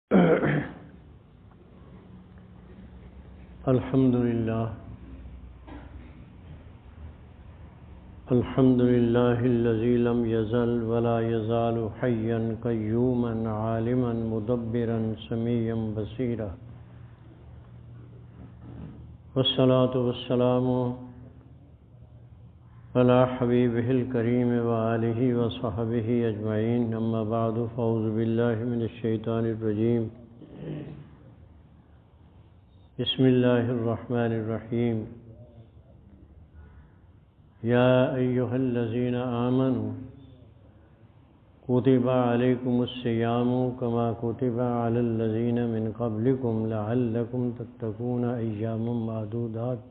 الحمد لله الذي لم يزل ولا يزال حيا قيوما عالما مدبرا سميعا بصيرا، والصلاة والسلام على حبيبه الكريم وآله وصحبه أجمعين، أما بعد، فأعوذ بالله من الشيطان الرجيم. بسم الله الرحمن الرحيم. يا أيها الذين آمنوا كتب عليكم الصيام كما كتب على الذين من قبلكم لعلكم تتقون أياما معدودات،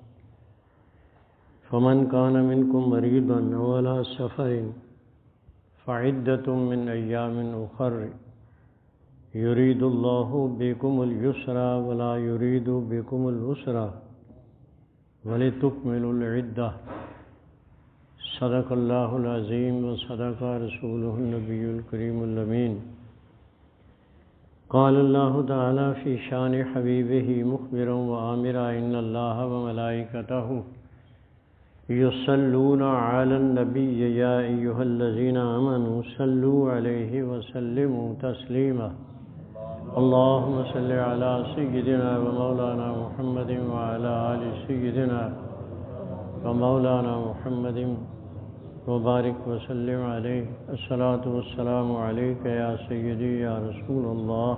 فمن كان منكم مريضا أو على سفر فعدة من أيام أخر، يريد الله بكم اليسر ولا يريد بكم العسر ولتكملوا العدة. صدق اللہ العظیم وصدق رسولہ النبی الکریم الامین. قال اللہ تعالی فی شان حبیبہ مخبرا وآمرا ان اللہ وملائکتہ یصلون علی النبی یا ایہا الذین آمنوا صلوا علیہ وسلموا تسلیما. اللہم صل علی سیدنا ومولانا محمد وعلی آل سیدنا ومولانا محمد وبارک وسلم علیہ. الصلاة والسلام علیک یا سیدی یا رسول اللہ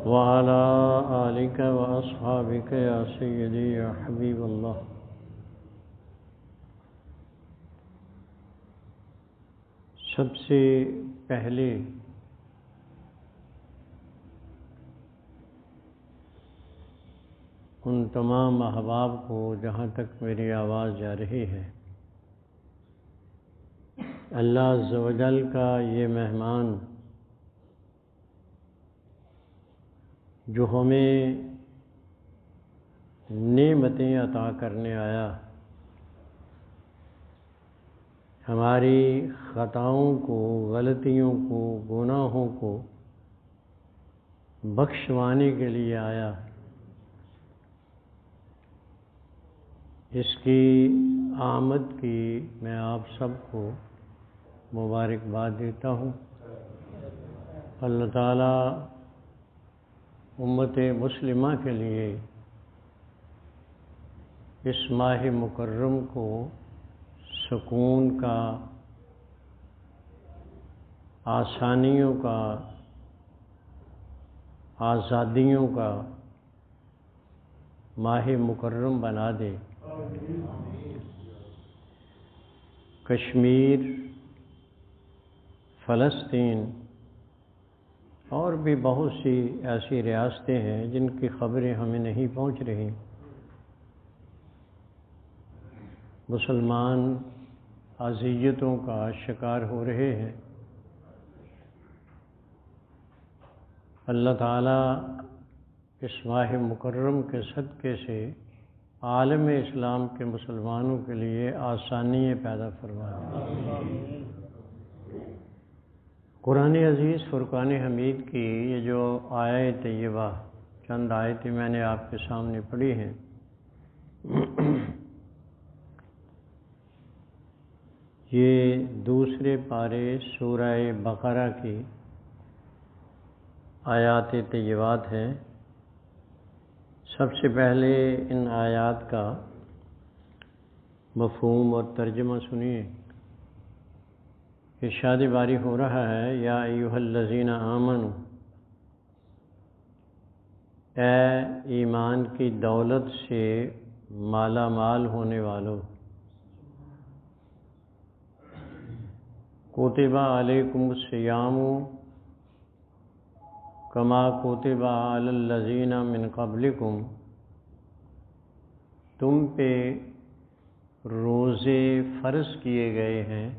وعلی آلک واصحابک یا سیدی یا حبیب اللہ. سب سے پہلے ان تمام احباب کو جہاں تک میری آواز جا رہی ہے، اللہ عز و جل کا یہ مہمان جو ہمیں نعمتیں عطا کرنے آیا، ہماری خطاؤں کو، غلطیوں کو، گناہوں کو بخشوانے کے لیے آیا، اس کی آمد کی میں آپ سب کو مبارکباد دیتا ہوں. اللہ تعالیٰ امت مسلمہ کے لیے اس ماہ مکرم کو سکون کا، آسانیوں کا، آزادیوں کا ماہ مکرم بنا دے. کشمیر، فلسطین اور بھی بہت سی ایسی ریاستیں ہیں جن کی خبریں ہمیں نہیں پہنچ رہی. مسلمان اذیتوں کا شکار ہو رہے ہیں. اللہ تعالیٰ اس ماہ مکرم کے صدقے سے عالم اسلام کے مسلمانوں کے لیے آسانیاں پیدا فرمائے. قرآن عزیز فرقان حمید کی یہ جو آیت طیبہ، چند آیتیں میں نے آپ کے سامنے پڑھی ہیں، یہ دوسرے پارے سورہ بقرہ کی آیات طیبات ہیں. سب سے پہلے ان آیات کا مفہوم اور ترجمہ سنیے. ارشاد باری ہو رہا ہے، یا ایھا الذین آمنوا، اے ایمان کی دولت سے مالا مال ہونے والو، کتب علیکم الصیام کما کتب علی الذین من قبلکم، تم پہ روزے فرض کیے گئے ہیں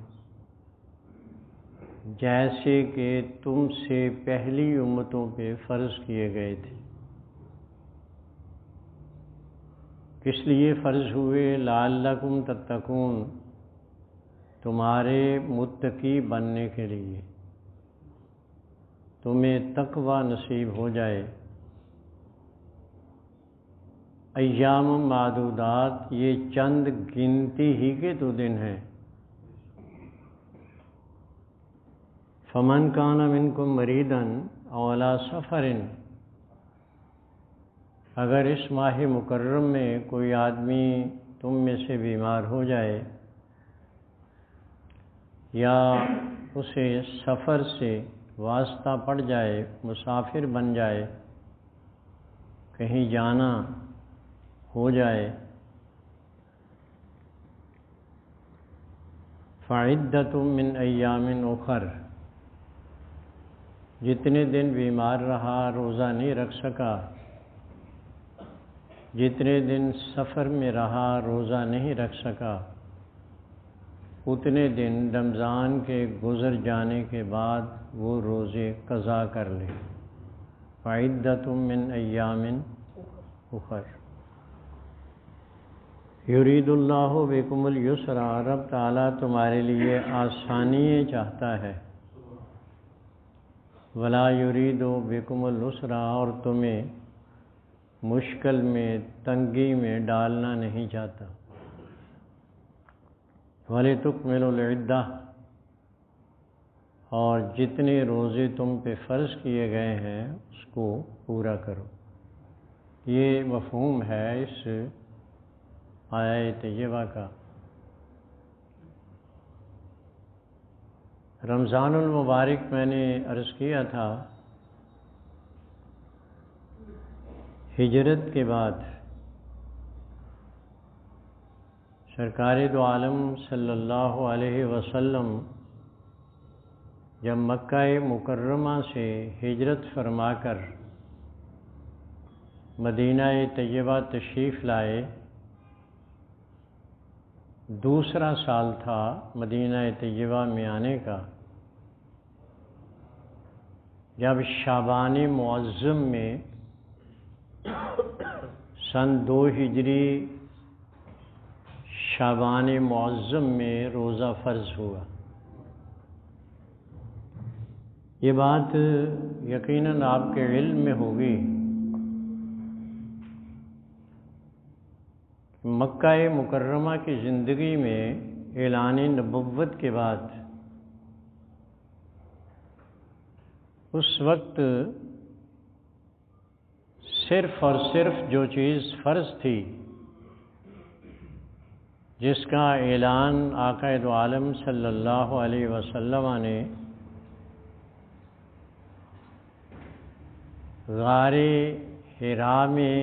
جیسے کہ تم سے پہلی امتوں پہ فرض کیے گئے تھے. کس لیے فرض ہوئے؟ لعلکم تتقون، تمہارے متقی بننے کے لیے. تمہیں تقوی نصیب ہو جائے۔ ایام معدودات، یہ چند گنتی ہی کے تو دن ہیں۔ فمن کان منکم مریضا او علی سفر، اگر اس ماہ مکرم میں کوئی آدمی تم میں سے بیمار ہو جائے یا اسے سفر سے واسطہ پڑ جائے، مسافر بن جائے، کہیں جانا ہو جائے، فعدۃ من ایام اخر، جتنے دن بیمار رہا روزہ نہیں رکھ سکا، جتنے دن سفر میں رہا روزہ نہیں رکھ سکا، اتنے دن رمضان کے گزر جانے کے بعد وہ روزے قضا کر لے۔ فعدۃ من ایام اخر، یرید اللہ بکم الیسر، رب تعالیٰ تمہارے لیے آسانی چاہتا ہے، ولا یرید بکم العسر، اور تمہیں مشکل میں تنگی میں ڈالنا نہیں چاہتا۔ وَلِتُكْمِلُوا الْعِدَّةَ، اور جتنے روزے تم پہ فرض کیے گئے ہیں اس کو پورا کرو۔ یہ مفہوم ہے اس آیہ طیبہ کا۔ رمضان المبارک میں نے عرض کیا تھا، ہجرت کے بعد سرکار دو عالم صلی اللہ علیہ وسلم جب مکہ مکرمہ سے ہجرت فرما کر مدینہ طیبہ تشریف لائے، دوسرا سال تھا مدینہ طیبہ میں آنے کا، جب شعبان معظم میں سن 2 ہجری شعبان معظم میں روزہ فرض ہوا۔ یہ بات یقیناً آپ کے علم میں ہوگی، مکہ مکرمہ کی زندگی میں اعلان نبوت کے بعد اس وقت صرف اور صرف جو چیز فرض تھی، جس کا اعلان آقا دو عالم صلی اللہ علیہ وسلم نے غار حرا میں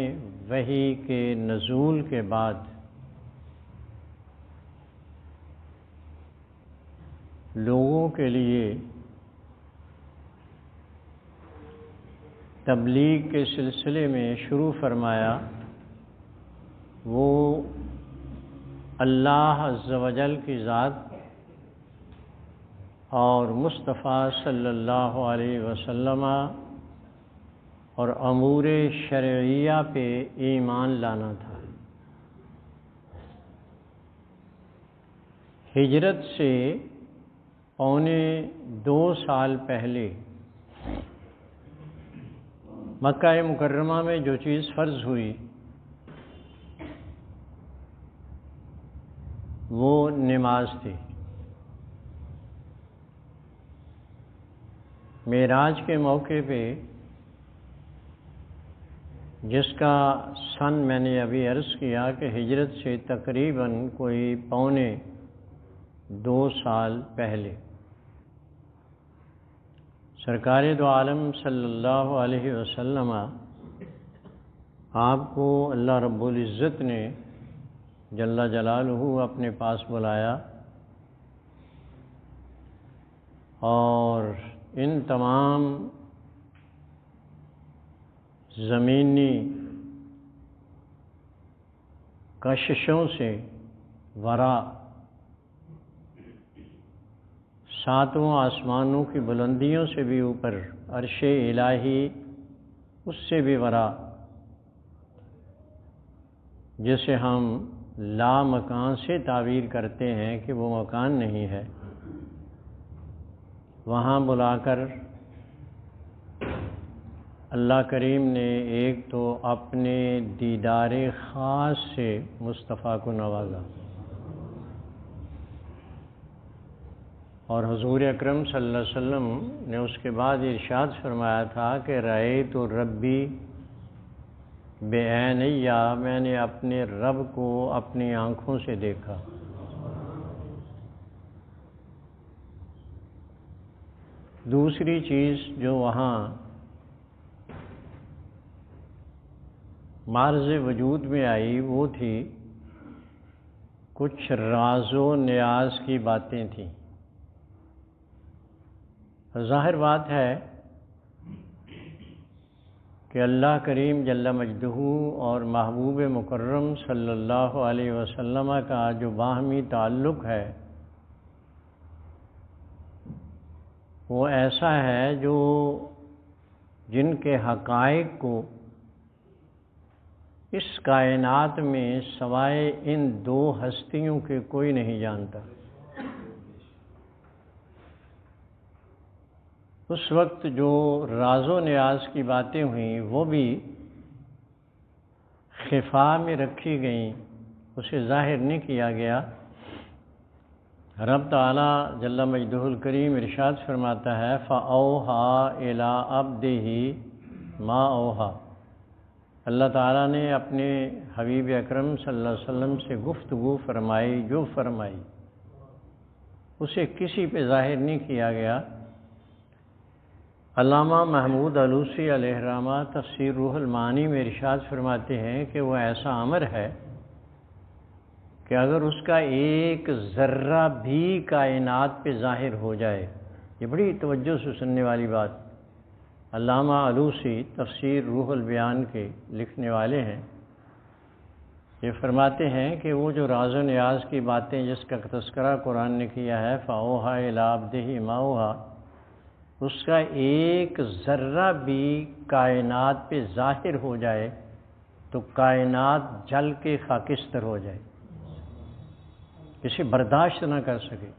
وحی کے نزول کے بعد لوگوں کے لیے تبلیغ کے سلسلے میں شروع فرمایا، وہ اللہ عز و جل کی ذات اور مصطفیٰ صلی اللہ علیہ وسلم اور امور شرعیہ پہ ایمان لانا تھا۔ ہجرت سے 2 سال پہلے مکہ مکرمہ میں جو چیز فرض ہوئی وہ نماز تھی۔ معراج کے موقع پہ، جس کا سن میں نے ابھی عرض کیا کہ ہجرت سے تقریباً کوئی 2 سال پہلے، سرکار دو عالم صلی اللہ علیہ وسلم آپ کو اللہ رب العزت نے جل جلالہ اپنے پاس بلایا اور ان تمام زمینی کششوں سے ورا 7 آسمانوں کی بلندیوں سے بھی اوپر، عرش الہی اس سے بھی ورا، جسے ہم لا مکان سے تعبیر کرتے ہیں کہ وہ مکان نہیں ہے، وہاں بلا کر اللہ کریم نے ایک تو اپنے دیدار خاص سے مصطفیٰ کو نوازا، اور حضور اکرم صلی اللہ علیہ وسلم نے اس کے بعد ارشاد فرمایا تھا کہ رأیت ربی بعینیا، میں نے اپنے رب کو اپنی آنکھوں سے دیکھا۔ دوسری چیز جو وہاں معرض وجود میں آئی وہ تھی کچھ راز و نیاز کی باتیں تھیں۔ ظاہر بات ہے کہ اللہ کریم جل مجدہ اور محبوب مکرم صلی اللہ علیہ وسلم کا جو باہمی تعلق ہے وہ ایسا ہے جو جن کے حقائق کو اس کائنات میں سوائے ان دو ہستیوں کے کوئی نہیں جانتا۔ اس وقت جو راز و نیاز کی باتیں ہوئیں وہ بھی خفا میں رکھی گئیں، اسے ظاہر نہیں کیا گیا۔ رب تعالیٰ جل مجدہ الکریم ارشاد فرماتا ہے فَأَوْحَىٰ إِلَىٰ عَبْدِهِ مَا أَوْحَىٰ، اللہ تعالیٰ نے اپنے حبیب اکرم صلی اللہ علیہ وسلم سے گفتگو فرمائی، جو فرمائی اسے کسی پہ ظاہر نہیں کیا گیا۔ علامہ محمود علوسی علیہ الرحمہ تفسیر روح المعانی میں ارشاد فرماتے ہیں کہ وہ ایسا امر ہے کہ اگر اس کا ایک ذرہ بھی کائنات پہ ظاہر ہو جائے، یہ بڑی توجہ سے سننے والی بات، علامہ علوسی تفسیر روح البیان کے لکھنے والے ہیں، یہ فرماتے ہیں کہ وہ جو راز و نیاز کی باتیں جس کا تذکرہ قرآن نے کیا ہے فَأَوْحَىٰ إِلَىٰ عَبْدِهِ مَا أَوْحَىٰ، اس کا ایک ذرہ بھی کائنات پہ ظاہر ہو جائے تو کائنات جل کے خاکستر ہو جائے، اسے برداشت نہ کر سکے۔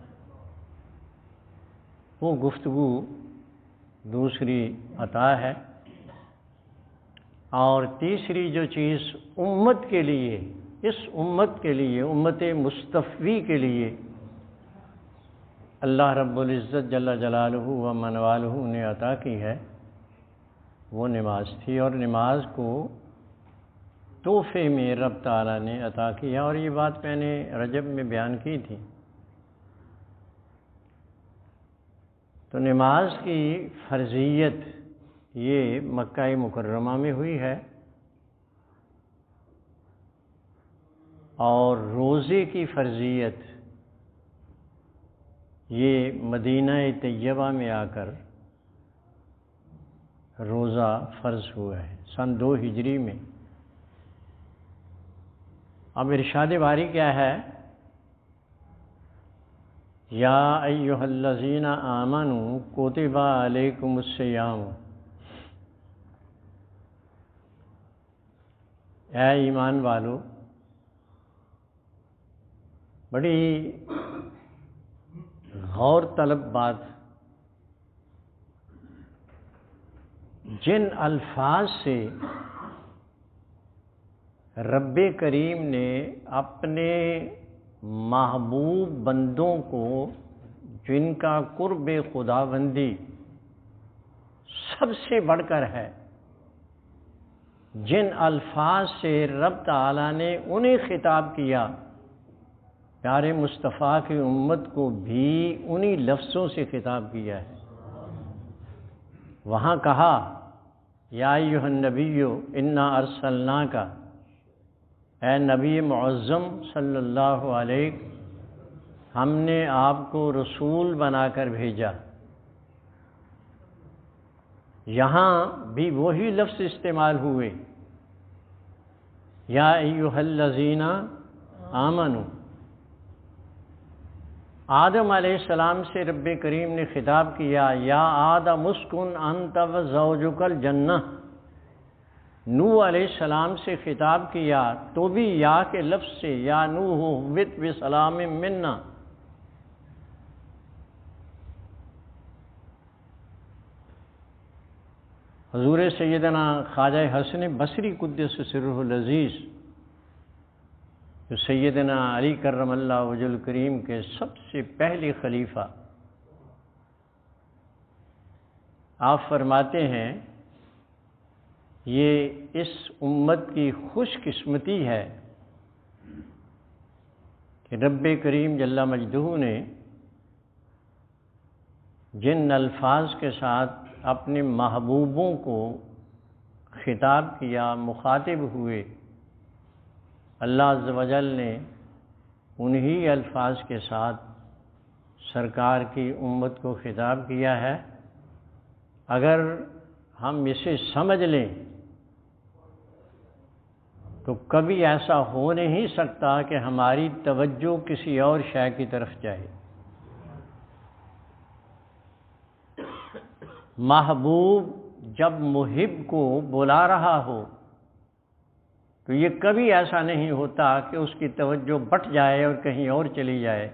وہ گفتگو دوسری عطا ہے۔ اور تیسری جو چیز امت کے لیے، اس امت کے لیے، امت مصطفی کے لیے اللہ رب العزت جل جلالہ و من والہ نے عطا کی ہے وہ نماز تھی، اور نماز کو تحفے میں رب تعالیٰ نے عطا کیا، اور یہ بات میں نے رجب میں بیان کی تھی۔ تو نماز کی فرضیت یہ مکہ مکرمہ میں ہوئی ہے، اور روزے کی فرضیت یہ مدینہ طیبہ میں آ کر روزہ فرض ہوا ہے سن 2 ہجری میں۔ اب ارشاد باری کیا ہے؟ یا ایھا الذین آمنوا کتب علیکم الصیام، اے ایمان والو، بڑی غور طلب بات، جن الفاظ سے رب کریم نے اپنے محبوب بندوں کو جن کا قرب خداوندی سب سے بڑھ کر ہے، جن الفاظ سے رب تعالیٰ نے انہیں خطاب کیا، پیارے مصطفیٰ کی امت کو بھی انہی لفظوں سے خطاب کیا ہے۔ وہاں کہا یا ایھا النبی انا ارسلناک، اے نبی معظم صلی اللہ علیہ، ہم نے آپ کو رسول بنا کر بھیجا۔ یہاں بھی وہی لفظ استعمال ہوئے، یا ایھا الذین آمنوا۔ آدم علیہ السلام سے رب کریم نے خطاب کیا یا آدم اسکن انت و زوجک الجنہ، نوح علیہ السلام سے خطاب کیا تو بھی یا کے لفظ سے، یا نوح اہبط بسلام منا۔ حضور سیدنا خواجہ حسن بصری قدس سرہ العزیز جو سیدنا علی کرم اللہ وجہ الکریم کے سب سے پہلے خلیفہ، آپ فرماتے ہیں یہ اس امت کی خوش قسمتی ہے کہ رب کریم جل مجدہ نے جن الفاظ کے ساتھ اپنے محبوبوں کو خطاب کیا، مخاطب ہوئے، اللہ عز و جل نے انہی الفاظ کے ساتھ سرکار کی امت کو خطاب کیا ہے۔ اگر ہم اسے سمجھ لیں تو کبھی ایسا ہو نہیں سکتا کہ ہماری توجہ کسی اور شے کی طرف جائے۔ محبوب جب محب کو بلا رہا ہو تو یہ کبھی ایسا نہیں ہوتا کہ اس کی توجہ بٹ جائے اور کہیں اور چلی جائے،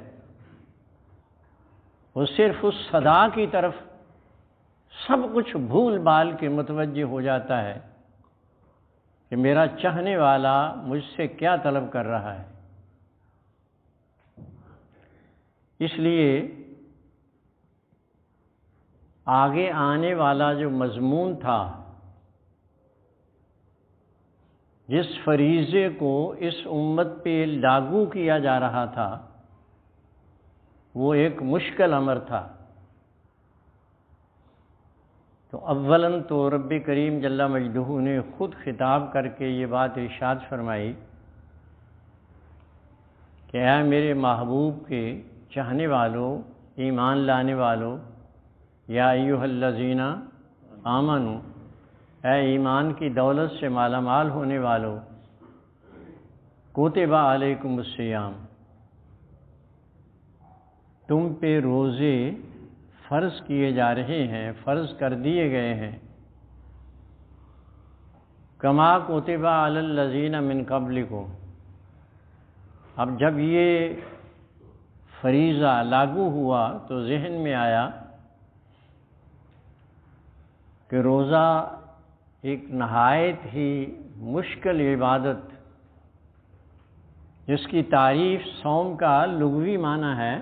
وہ صرف اس صدا کی طرف سب کچھ بھول بھال کے متوجہ ہو جاتا ہے کہ میرا چاہنے والا مجھ سے کیا طلب کر رہا ہے۔ اس لیے آگے آنے والا جو مضمون تھا، جس فریضے کو اس امت پہ لاگو کیا جا رہا تھا، وہ ایک مشکل امر تھا۔ تو اولاً تو رب کریم جل مجدہ نے خود خطاب کر کے یہ بات ارشاد فرمائی کہ اے میرے محبوب کے چاہنے والوں، ایمان لانے والوں، یا ایھا الذین آمنوا، اے ایمان کی دولت سے مالا مال ہونے والوں، کتب علیکم الصیام، تم پہ روزے فرض کیے جا رہے ہیں، فرض کر دیے گئے ہیں، کما کتب علی الذین من قبلکم۔ اب جب یہ فریضہ لاگو ہوا تو ذہن میں آیا کہ روزہ ایک نہایت ہی مشکل عبادت، جس کی تعریف صوم کا لغوی معنی ہے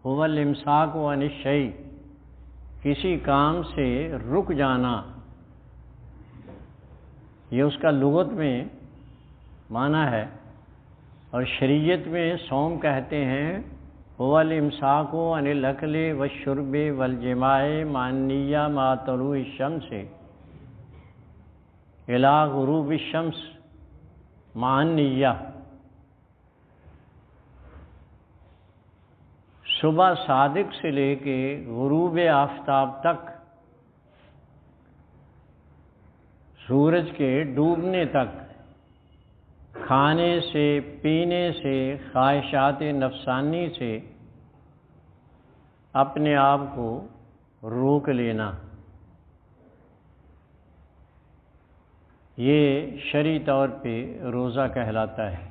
هو الامساک عن الشیء، کسی کام سے رک جانا، یہ اس کا لغت میں معنی ہے، اور شریعت میں صوم کہتے ہیں هو الامساک عن الاکل والشرب والجماع مع النیہ مع طلوع الشمس الی غروب الشمس مع النیہ، صبح صادق سے لے کے غروب آفتاب تک، سورج کے ڈوبنے تک، کھانے سے، پینے سے، خواہشات نفسانی سے اپنے آپ کو روک لینا، یہ شرعی طور پہ روزہ کہلاتا ہے۔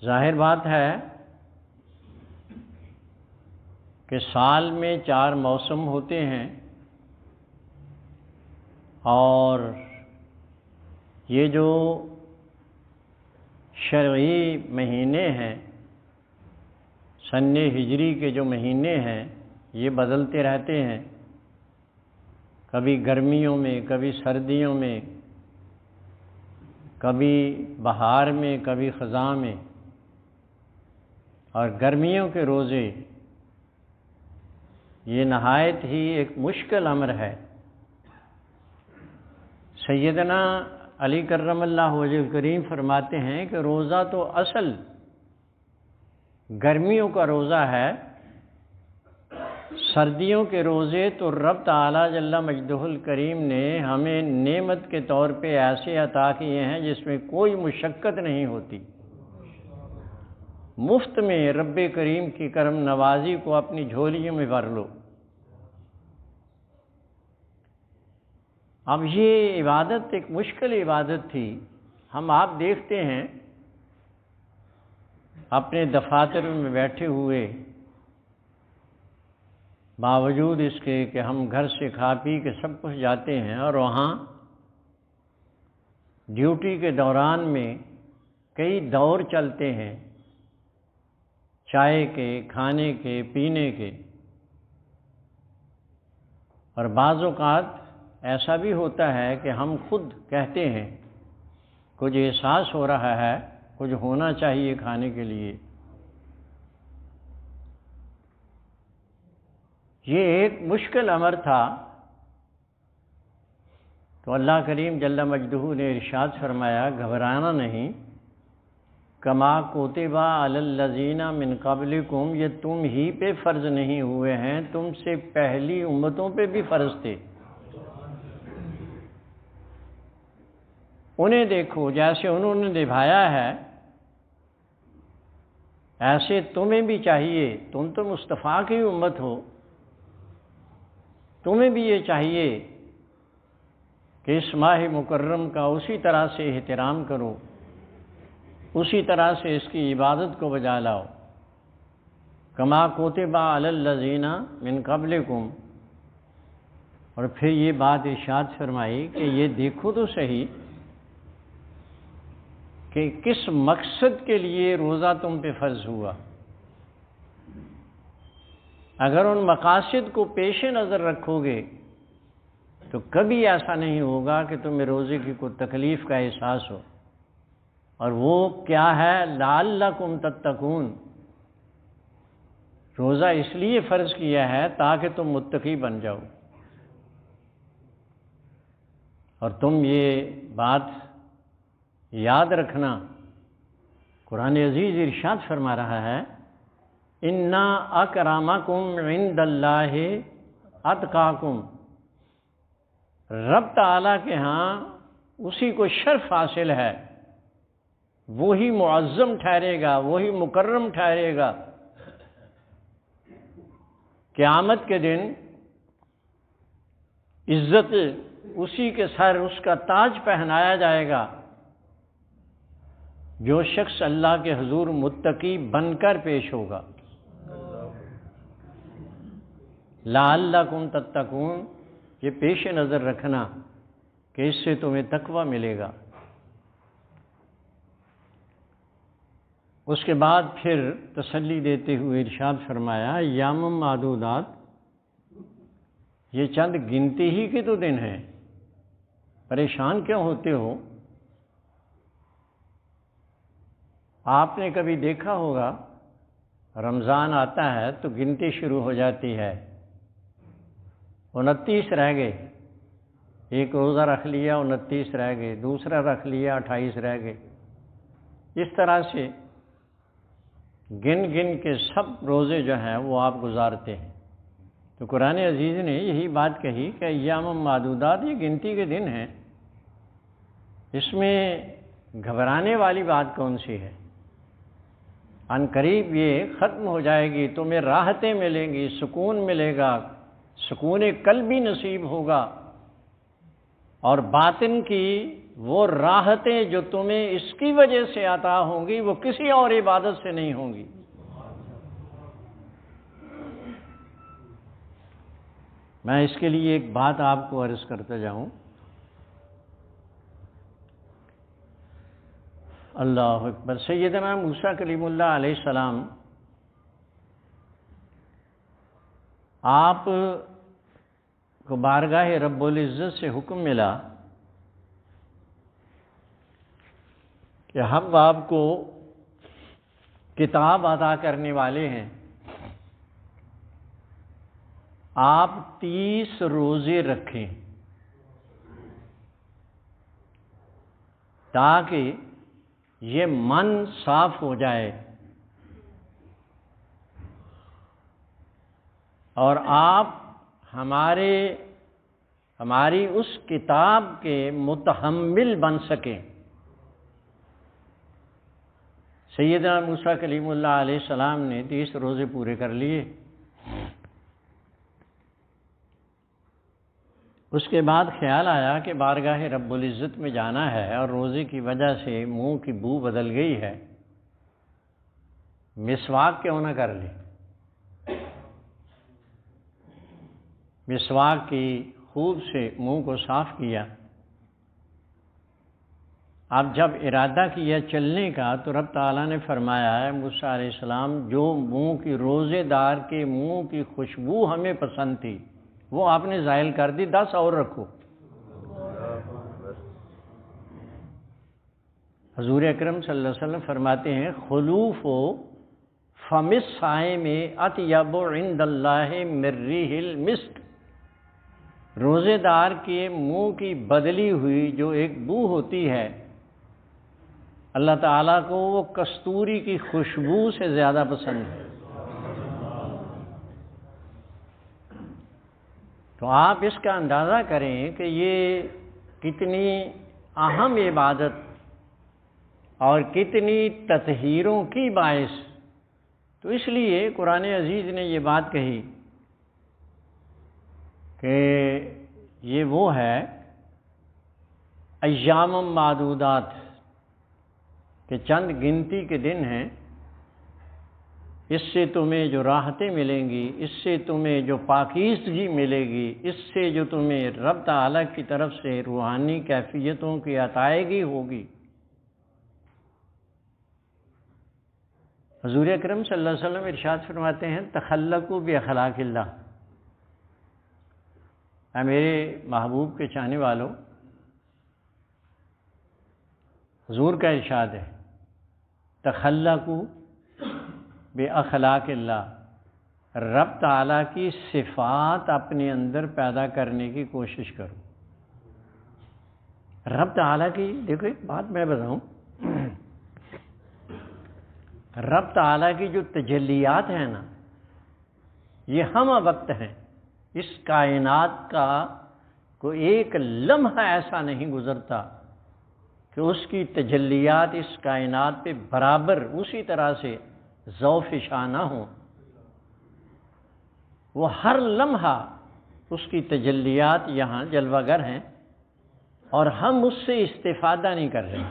ظاہر بات ہے کہ سال میں 4 موسم ہوتے ہیں، اور یہ جو شرعی مہینے ہیں، سن ہجری کے جو مہینے ہیں، یہ بدلتے رہتے ہیں، کبھی گرمیوں میں، کبھی سردیوں میں، کبھی بہار میں، کبھی خزاں میں، اور گرمیوں کے روزے یہ نہایت ہی ایک مشکل امر ہے۔ سیدنا علی کرم اللہ وجہ الکریم فرماتے ہیں کہ روزہ تو اصل گرمیوں کا روزہ ہے، سردیوں کے روزے تو رب تعالیٰ جل مجدہ الکریم نے ہمیں نعمت کے طور پہ ایسے عطا کیے ہیں جس میں کوئی مشقت نہیں ہوتی، مفت میں رب کریم کی کرم نوازی کو اپنی جھولیوں میں بھر لو۔ اب یہ عبادت ایک مشکل عبادت تھی۔ ہم آپ دیکھتے ہیں اپنے دفاتر میں بیٹھے ہوئے باوجود اس کے کہ ہم گھر سے کھا پی کے سب کچھ جاتے ہیں اور وہاں ڈیوٹی کے دوران میں کئی دور چلتے ہیں، چائے کے، کھانے کے، پینے کے، اور بعض اوقات ایسا بھی ہوتا ہے کہ ہم خود کہتے ہیں کچھ احساس ہو رہا ہے، کچھ ہونا چاہیے کھانے کے لیے۔ یہ ایک مشکل امر تھا، تو اللہ کریم جل مجدہ نے ارشاد فرمایا گھبرانا نہیں، کما کتب علی الذین من قبلکم، یہ تم ہی پہ فرض نہیں ہوئے ہیں، تم سے پہلی امتوں پہ بھی فرض تھے۔ انہیں دیکھو جیسے انہوں نے نبھایا ہے، ایسے تمہیں بھی چاہیے، تم تو مصطفیٰ کی امت ہو، تمہیں بھی یہ چاہیے کہ اس ماہ مکرم کا اسی طرح سے احترام کرو، اسی طرح سے اس کی عبادت کو بجا لاؤ۔ کما کتب علی الذین من قبلکم، اور پھر یہ بات ارشاد فرمائی کہ یہ دیکھو تو صحیح کہ کس مقصد کے لیے روزہ تم پہ فرض ہوا۔ اگر ان مقاصد کو پیش نظر رکھو گے تو کبھی ایسا نہیں ہوگا کہ تمہیں روزے کی کوئی تکلیف کا احساس ہو، اور وہ کیا ہے؟ لعلکم تتقون، روزہ اس لیے فرض کیا ہے تاکہ تم متقی بن جاؤ۔ اور تم یہ بات یاد رکھنا، قرآن عزیز ارشاد فرما رہا ہے اِنَّ أَكْرَمَكُمْ عِندَ اللَّهِ أَتْقَاكُمْ، رب تعالیٰ کے ہاں اسی کو شرف حاصل ہے، وہی معظم ٹھہرے گا، وہی مکرم ٹھہرے گا۔ قیامت کے دن عزت اسی کے سر، اس کا تاج پہنایا جائے گا جو شخص اللہ کے حضور متقی بن کر پیش ہوگا۔ لعلکم تتقون، یہ پیش نظر رکھنا کہ اس سے تمہیں تقوی ملے گا۔ اس کے بعد پھر تسلی دیتے ہوئے ارشاد فرمایا ایام معدودات، یہ چند گنتی ہی کے تو دن ہیں، پریشان کیوں ہوتے ہو؟ آپ نے کبھی دیکھا ہوگا رمضان آتا ہے تو گنتی شروع ہو جاتی ہے، 29 رہ گئے، ایک روزہ رکھ لیا 29 رہ گئے، دوسرا رکھ لیا 28 رہ گئے، اس طرح سے گن گن کے سب روزے جو ہیں وہ آپ گزارتے ہیں۔ تو قرآن عزیز نے یہی بات کہی کہ ایام معدودات، یہ گنتی کے دن ہیں، اس میں گھبرانے والی بات کون سی ہے؟ عن قریب یہ ختم ہو جائے گی، تمہیں راحتیں ملیں گی، سکون ملے گا، سکون قلبی نصیب ہوگا، اور باطن کی وہ راحتیں جو تمہیں اس کی وجہ سے عطا ہوں گی وہ کسی اور عبادت سے نہیں ہوں گی۔ میں اس کے لیے ایک بات آپ کو عرض کرتا جاؤں۔ اللہ اکبر۔ سیدنا موسیٰ کلیم اللہ علیہ السلام، آپ کو بارگاہ رب العزت سے حکم ملا کہ ہم آپ کو کتاب عطا کرنے والے ہیں، آپ 30 روزے رکھیں تاکہ یہ من صاف ہو جائے، اور آپ ہماری اس کتاب کے متحمل بن سکیں۔ سیدنا موسیٰ کلیم اللہ علیہ السلام نے 30 روزے پورے کر لیے۔ اس کے بعد خیال آیا کہ بارگاہ رب العزت میں جانا ہے اور روزے کی وجہ سے منہ کی بو بدل گئی ہے، مسواک کیوں نہ کر لیں۔ مسواک کی، خوب سے منہ کو صاف کیا. اب جب ارادہ کیا چلنے کا تو رب تعالیٰ نے فرمایا ہے موسیٰ علیہ السلام جو منہ کی روزے دار کے منہ کی خوشبو ہمیں پسند تھی وہ آپ نے زائل کر دی، 10 اور رکھو. حضور اکرم صلی اللہ علیہ وسلم فرماتے ہیں خلوف فم الصائم اطیب عند اللہ من ریح المسک. روزے دار کے منہ کی بدلی ہوئی جو ایک بو ہوتی ہے اللہ تعالیٰ کو وہ کستوری کی خوشبو سے زیادہ پسند ہے. تو آپ اس کا اندازہ کریں کہ یہ کتنی اہم عبادت اور کتنی تطہیروں کی باعث. تو اس لیے قرآن عزیز نے یہ بات کہی کہ یہ وہ ہے ایام معدودات کہ چند گنتی کے دن ہیں، اس سے تمہیں جو راحتیں ملیں گی، اس سے تمہیں جو پاکیزگی ملے گی، اس سے جو تمہیں رب تعالیٰ کی طرف سے روحانی کیفیتوں کی عطائیگی ہوگی. حضور اکرم صلی اللہ علیہ وسلم ارشاد فرماتے ہیں تخلقوا باخلاق اللہ. اے میرے محبوب کے چاہنے والوں، حضور کا ارشاد ہے تخلقوا باخلاق اللہ. رب تعالیٰ کی صفات اپنے اندر پیدا کرنے کی کوشش کرو. رب تعالیٰ کی دیکھو ایک بات میں بتاؤں، رب تعالیٰ کی جو تجلیات ہیں نا یہ ہم وقت ہیں. اس کائنات کا کوئی ایک لمحہ ایسا نہیں گزرتا کہ اس کی تجلیات اس کائنات پہ برابر اسی طرح سے ذوف شان نہ ہوں. وہ ہر لمحہ اس کی تجلیات یہاں جلوہ گر ہیں اور ہم اس سے استفادہ نہیں کر رہے.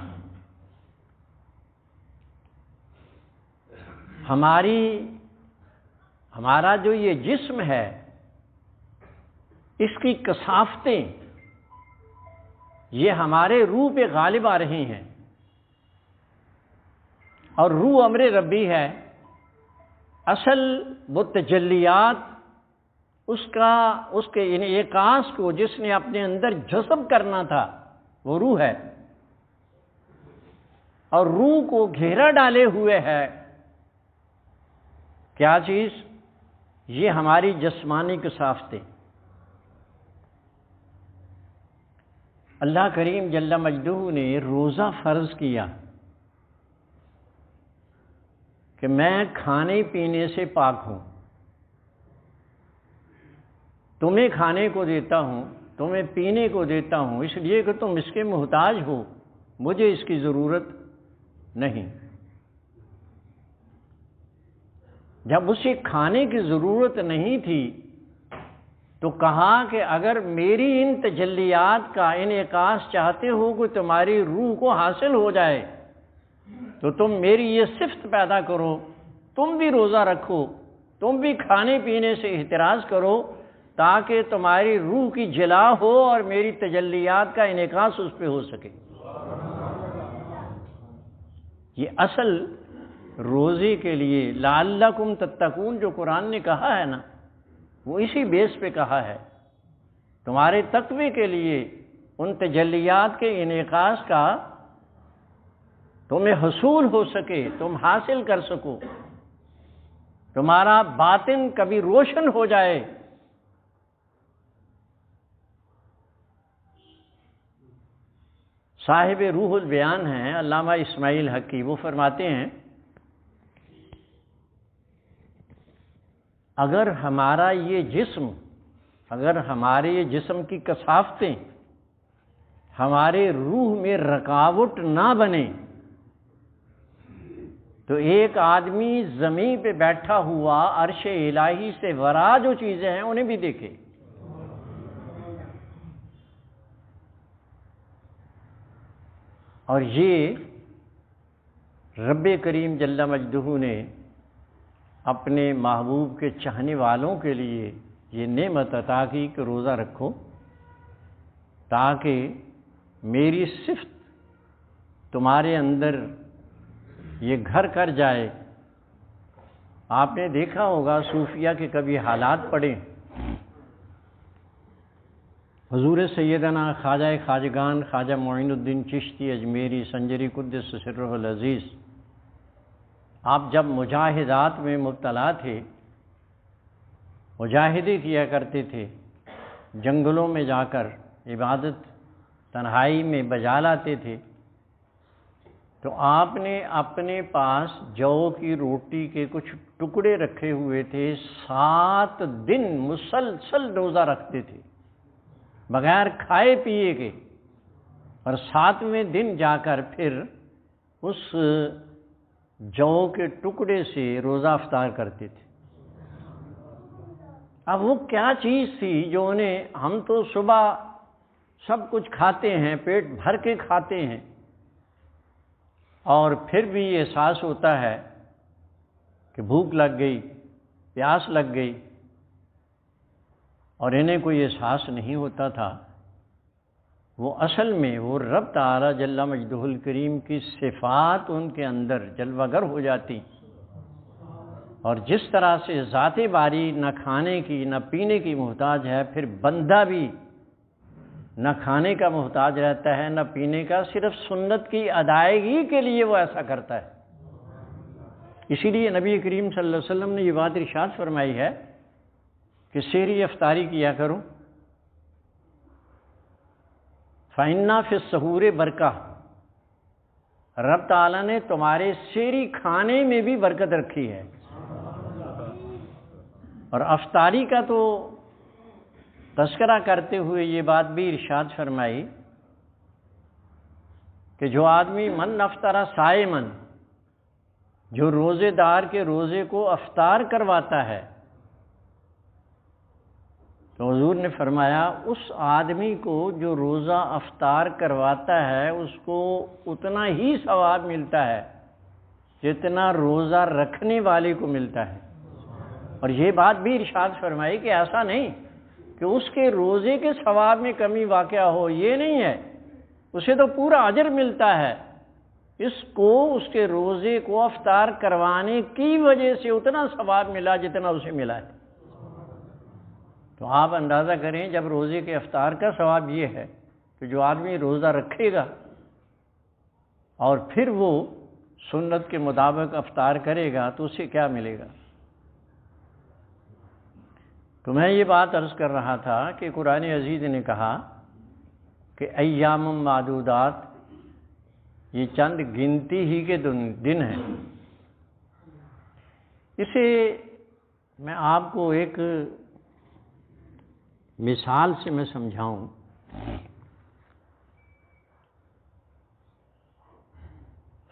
ہمارا جو یہ جسم ہے اس کی کثافتیں یہ ہمارے روح پہ غالب آ رہی ہیں، اور روح امر ربی ہے. اصل وہ تجلیات اس کے انعکاس کو جس نے اپنے اندر جذب کرنا تھا وہ روح ہے، اور روح کو گھیرا ڈالے ہوئے ہے کیا چیز؟ یہ ہماری جسمانی کثافتیں. اللہ کریم جل مجدہ نے روزہ فرض کیا کہ میں کھانے پینے سے پاک ہوں، تمہیں کھانے کو دیتا ہوں، تمہیں پینے کو دیتا ہوں اس لیے کہ تم اس کے محتاج ہو، مجھے اس کی ضرورت نہیں. جب اسے کھانے کی ضرورت نہیں تھی تو کہا کہ اگر میری ان تجلیات کا انعکاس چاہتے ہو کہ تمہاری روح کو حاصل ہو جائے تو تم میری یہ صفت پیدا کرو، تم بھی روزہ رکھو، تم بھی کھانے پینے سے احتراز کرو تاکہ تمہاری روح کی جلا ہو اور میری تجلیات کا انعکاس اس پہ ہو سکے. یہ اصل روزے کے لیے لعلکم تتقون جو قرآن نے کہا ہے نا وہ اسی بیس پہ کہا ہے. تمہارے تقوی کے لیے ان تجلیات کے انعکاس کا تمہیں حصول ہو سکے، تم حاصل کر سکو، تمہارا باطن کبھی روشن ہو جائے. صاحب روح البیان ہیں علامہ اسماعیل حقی، وہ فرماتے ہیں اگر ہمارا یہ جسم، اگر ہمارے یہ جسم کی کثافتیں ہمارے روح میں رکاوٹ نہ بنے تو ایک آدمی زمین پہ بیٹھا ہوا عرش الہی سے ورا جو چیزیں ہیں انہیں بھی دیکھے. اور یہ رب کریم جل مجدہ نے اپنے محبوب کے چاہنے والوں کے لیے یہ نعمت عطا کی کہ روزہ رکھو تاکہ میری صفت تمہارے اندر یہ گھر کر جائے۔ آپ نے دیکھا ہوگا صوفیہ کے کبھی حالات پڑے، حضور سیدنا خواجہ خواجگان خواجہ معین الدین چشتی اجمیری سنجری قدس سرہ العزیز، آپ جب مجاہدات میں مبتلا تھے، مجاہدے کیا کرتے تھے، جنگلوں میں جا کر عبادت تنہائی میں بجا لاتے تھے، تو آپ نے اپنے پاس جو کی روٹی کے کچھ ٹکڑے رکھے ہوئے تھے، 7 دن مسلسل روزہ رکھتے تھے بغیر کھائے پیے کے، اور 7ویں دن جا کر پھر اس جو کے ٹکڑے سے روزہ افطار کرتے تھے۔ اب وہ کیا چیز تھی جو انہیں، ہم تو صبح سب کچھ کھاتے ہیں، پیٹ بھر کے کھاتے ہیں، اور پھر بھی احساس ہوتا ہے کہ بھوک لگ گئی، پیاس لگ گئی، اور انہیں کوئی احساس نہیں ہوتا تھا۔ وہ اصل میں وہ رب تعالی جل مجدہ الکریم کی صفات ان کے اندر جلوہ گر ہو جاتی، اور جس طرح سے ذات باری نہ کھانے کی نہ پینے کی محتاج ہے، پھر بندہ بھی نہ کھانے کا محتاج رہتا ہے نہ پینے کا، صرف سنت کی ادائیگی کے لیے وہ ایسا کرتا ہے۔ اسی لیے نبی کریم صلی اللہ علیہ وسلم نے یہ بات ارشاد فرمائی ہے کہ سحری افطاری کیا کرو، فَإِنَّا فِي السَّحُورِ بَرَکَۃ، رب تعالیٰ نے تمہارے سحری کھانے میں بھی برکت رکھی ہے۔ اور افطاری کا تو تذکرہ کرتے ہوئے یہ بات بھی ارشاد فرمائی کہ جو آدمی من افطر صائمن، جو روزے دار کے روزے کو افطار کرواتا ہے، تو حضور نے فرمایا اس آدمی کو جو روزہ افطار کرواتا ہے اس کو اتنا ہی ثواب ملتا ہے جتنا روزہ رکھنے والے کو ملتا ہے۔ اور یہ بات بھی ارشاد فرمائی کہ ایسا نہیں کہ اس کے روزے کے ثواب میں کمی واقع ہو، یہ نہیں ہے، اسے تو پورا اجر ملتا ہے، اس کو اس کے روزے کو افطار کروانے کی وجہ سے اتنا ثواب ملا جتنا اسے ملا ہے۔ تو آپ اندازہ کریں جب روزے کے افطار کا ثواب یہ ہے کہ جو آدمی روزہ رکھے گا اور پھر وہ سنت کے مطابق افطار کرے گا تو اسے کیا ملے گا۔ تو میں یہ بات عرض کر رہا تھا کہ قرآن عزیز نے کہا کہ ایام معدودات، یہ چند گنتی ہی کے دن ہیں۔ اسے میں آپ کو ایک مثال سے میں سمجھاؤں۔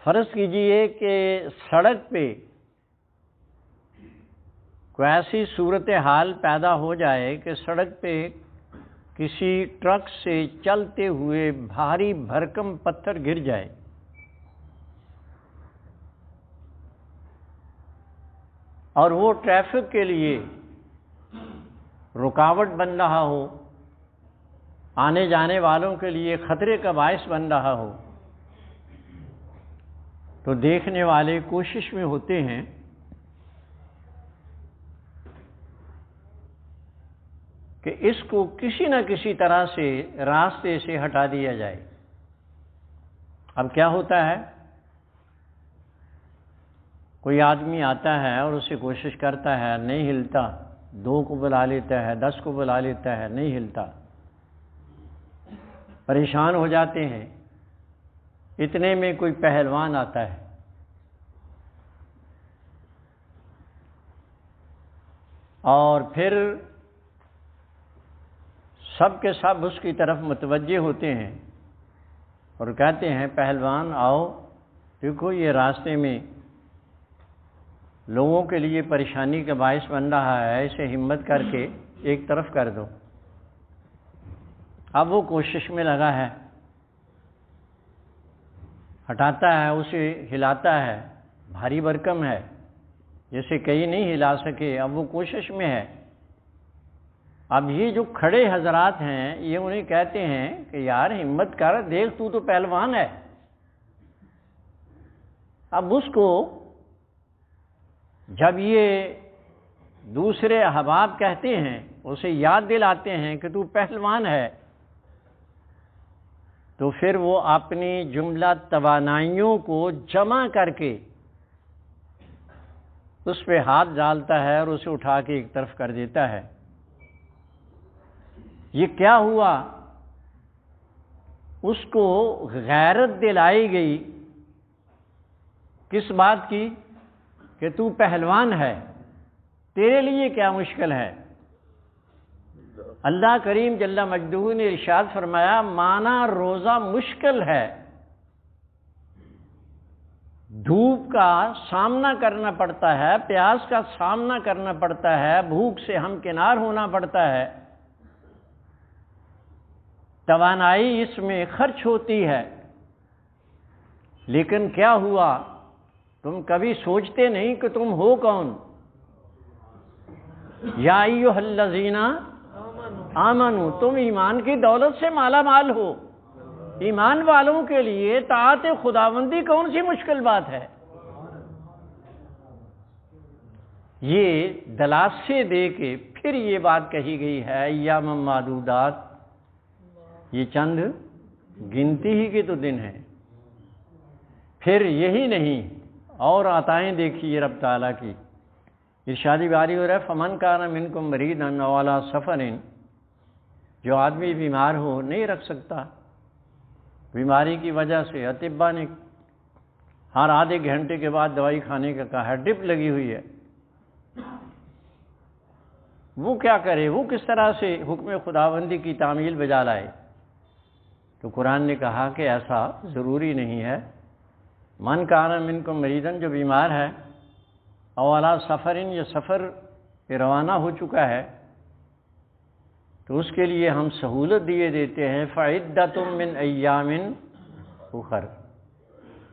فرض کیجئے کہ سڑک پہ کوئی ایسی صورتحال پیدا ہو جائے کہ سڑک پہ کسی ٹرک سے چلتے ہوئے بھاری بھرکم پتھر گر جائے، اور وہ ٹریفک کے لیے رکاوٹ بن رہا ہو، آنے جانے والوں کے لیے خطرے کا باعث بن رہا ہو، تو دیکھنے والے کوشش میں ہوتے ہیں کہ اس کو کسی نہ کسی طرح سے راستے سے ہٹا دیا جائے۔ اب کیا ہوتا ہے، کوئی آدمی آتا ہے اور اسے کوشش کرتا ہے، نہیں ہلتا، 2 کو بلا لیتا ہے، 10 کو بلا لیتا ہے، نہیں ہلتا، پریشان ہو جاتے ہیں۔ اتنے میں کوئی پہلوان آتا ہے، اور پھر سب کے سب اس کی طرف متوجہ ہوتے ہیں اور کہتے ہیں پہلوان آؤ، دیکھو یہ راستے میں لوگوں کے لیے پریشانی کا باعث بن رہا ہے، اسے ہمت کر کے ایک طرف کر دو۔ اب وہ کوشش میں لگا ہے، ہٹاتا ہے، اسے ہلاتا ہے، بھاری بھرکم ہے، جیسے کئی نہیں ہلا سکے، اب وہ کوشش میں ہے، اب یہ جو کھڑے حضرات ہیں یہ انہیں کہتے ہیں کہ یار ہمت کر، دیکھ تو پہلوان ہے۔ اب اس کو جب یہ دوسرے احباب کہتے ہیں، اسے یاد دلاتے ہیں کہ تو پہلوان ہے، تو پھر وہ اپنی جملہ توانائیوں کو جمع کر کے اس پہ ہاتھ ڈالتا ہے اور اسے اٹھا کے ایک طرف کر دیتا ہے۔ یہ کیا ہوا؟ اس کو غیرت دلائی گئی کس بات کی؟ کہ تو پہلوان ہے، تیرے لیے کیا مشکل ہے؟ اللہ کریم جل مجدہ نے ارشاد فرمایا مانا روزہ مشکل ہے، دھوپ کا سامنا کرنا پڑتا ہے، پیاس کا سامنا کرنا پڑتا ہے، بھوک سے ہمکنار ہونا پڑتا ہے، توانائی اس میں خرچ ہوتی ہے، لیکن کیا ہوا؟ تم کبھی سوچتے نہیں کہ تم ہو کون؟ یا ایھا الذین آمنو، تم ایمان کی دولت سے مالا مال ہو۔ ایمان والوں کے لیے طاعت خداوندی کون سی مشکل بات ہے؟ یہ دلاسے دے کے پھر یہ بات کہی گئی ہے ایام معدودات، یہ چند گنتی ہی کے تو دن ہیں۔ پھر یہی نہیں، اور عطائیں دیکھیے رب تعالیٰ کی، ارشاد باری ہو رہا ہے فمن کان منکم مریضا او علی سفر، جو آدمی بیمار ہو، نہیں رکھ سکتا بیماری کی وجہ سے، اطباء نے ہر آدھے گھنٹے کے بعد دوائی کھانے کا کہا ہے، ڈپ لگی ہوئی ہے، وہ کیا کرے؟ وہ کس طرح سے حکم خداوندی کی تعمیل بجا لائے؟ تو قرآن نے کہا کہ ایسا ضروری نہیں ہے۔ من کان منکم مریضا، جو بیمار ہے، او علی سفر، یا سفر پہ روانہ ہو چکا ہے، تو اس کے لیے ہم سہولت دیے دیتے ہیں فعدۃ من ایام اخر،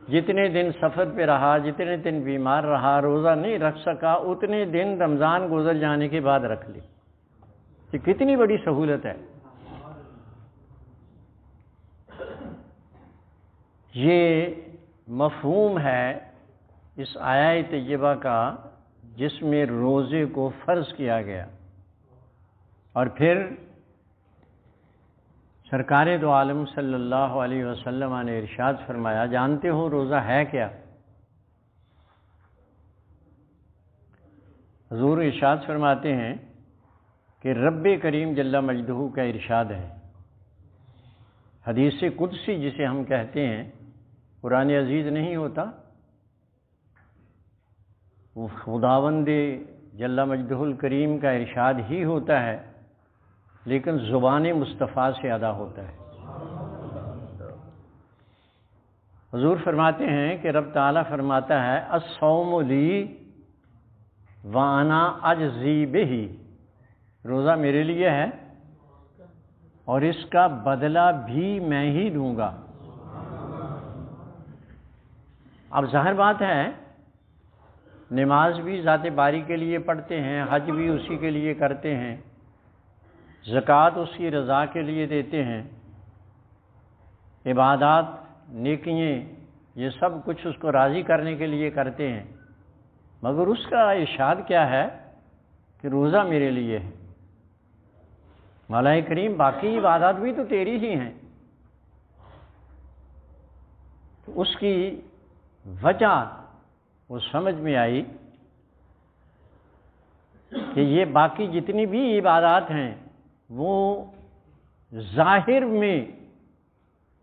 جتنے دن سفر پہ رہا، جتنے دن بیمار رہا، روزہ نہیں رکھ سکا، اتنے دن رمضان گزر جانے کے بعد رکھ لے۔ یہ کتنی بڑی سہولت ہے! یہ مفہوم ہے اس آیت طیبہ کا جس میں روزے کو فرض کیا گیا، اور پھر سرکار دو عالم صلی اللہ علیہ وسلم نے ارشاد فرمایا، جانتے ہو روزہ ہے کیا؟ حضور ارشاد فرماتے ہیں کہ رب کریم جل مجدہ کا ارشاد ہے، حدیث قدسی جسے ہم کہتے ہیں، قرآن عزیز نہیں ہوتا، وہ خداوند جل مجدہ الکریم کا ارشاد ہی ہوتا ہے، لیکن زبان مصطفیٰ سے ادا ہوتا ہے۔ حضور فرماتے ہیں کہ رب تعالیٰ فرماتا ہے الصوم لی وانا اجزی بہ، روزہ میرے لیے ہے اور اس کا بدلہ بھی میں ہی دوں گا۔ اب ظاہر بات ہے، نماز بھی ذات باری کے لیے پڑھتے ہیں، حج بھی اسی کے لیے کرتے ہیں، زکوٰۃ اس کی رضا کے لیے دیتے ہیں، عبادات، نیکییں، یہ سب کچھ اس کو راضی کرنے کے لیے کرتے ہیں، مگر اس کا ارشاد کیا ہے کہ روزہ میرے لیے ہے۔ مولا کریم باقی عبادات بھی تو تیری ہی ہیں۔ تو اس کی وجہ وہ سمجھ میں آئی کہ یہ باقی جتنی بھی عبادات ہیں وہ ظاہر میں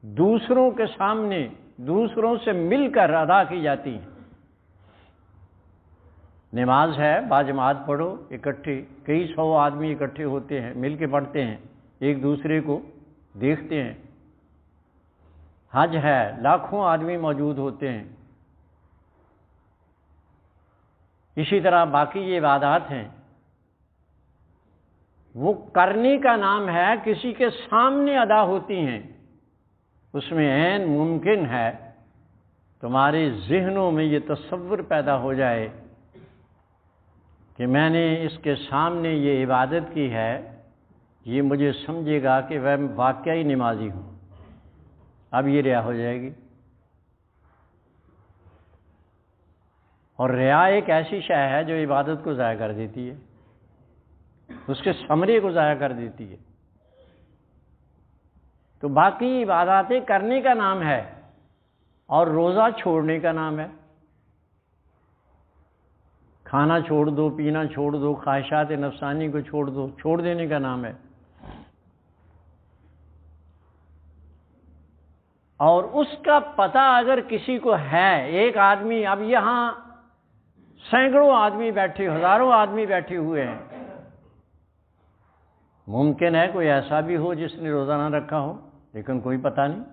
دوسروں کے سامنے دوسروں سے مل کر ادا کی جاتی ہیں۔ نماز ہے، باجماعت پڑھو، اکٹھے کئی سو آدمی اکٹھے ہوتے ہیں، مل کے پڑھتے ہیں، ایک دوسرے کو دیکھتے ہیں۔ حج ہے، لاکھوں آدمی موجود ہوتے ہیں۔ اسی طرح باقی یہ عبادات ہیں، وہ کرنے کا نام ہے، کسی کے سامنے ادا ہوتی ہیں، اس میں عین ممکن ہے تمہارے ذہنوں میں یہ تصور پیدا ہو جائے کہ میں نے اس کے سامنے یہ عبادت کی ہے، یہ مجھے سمجھے گا کہ میں واقعی نمازی ہوں، اب یہ ریا ہو جائے گی۔ اور ریا ایک ایسی شے ہے جو عبادت کو ضائع کر دیتی ہے، اس کے ثمرے کو ضائع کر دیتی ہے۔ تو باقی عباداتیں کرنے کا نام ہے اور روزہ چھوڑنے کا نام ہے۔ کھانا چھوڑ دو، پینا چھوڑ دو، خواہشات نفسانی کو چھوڑ دو، چھوڑ دینے کا نام ہے۔ اور اس کا پتہ اگر کسی کو ہے، ایک آدمی، اب یہاں سینکڑوں آدمی بیٹھے، ہزاروں آدمی بیٹھے ہوئے ہیں، ممکن ہے کوئی ایسا بھی ہو جس نے روزہ نہ رکھا ہو، لیکن کوئی پتہ نہیں،